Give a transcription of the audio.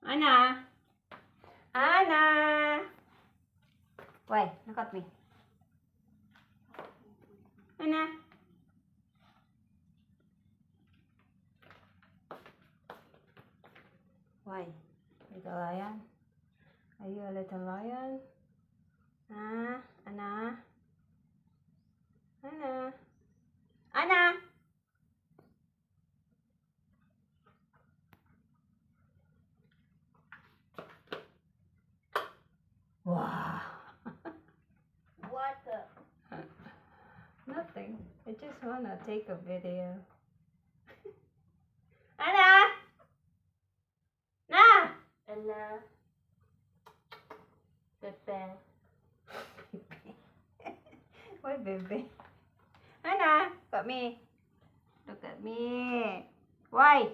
Anna? Anna? Why? Look at me. Anna? Why? Little lion? Are you a little lion? Huh? Anna? Anna? Anna? Wow. What the? Nothing. I just want to take a video. Anna! Na! Anna. Pepe. Why, baby? Anna, look at me. Look at me. Why?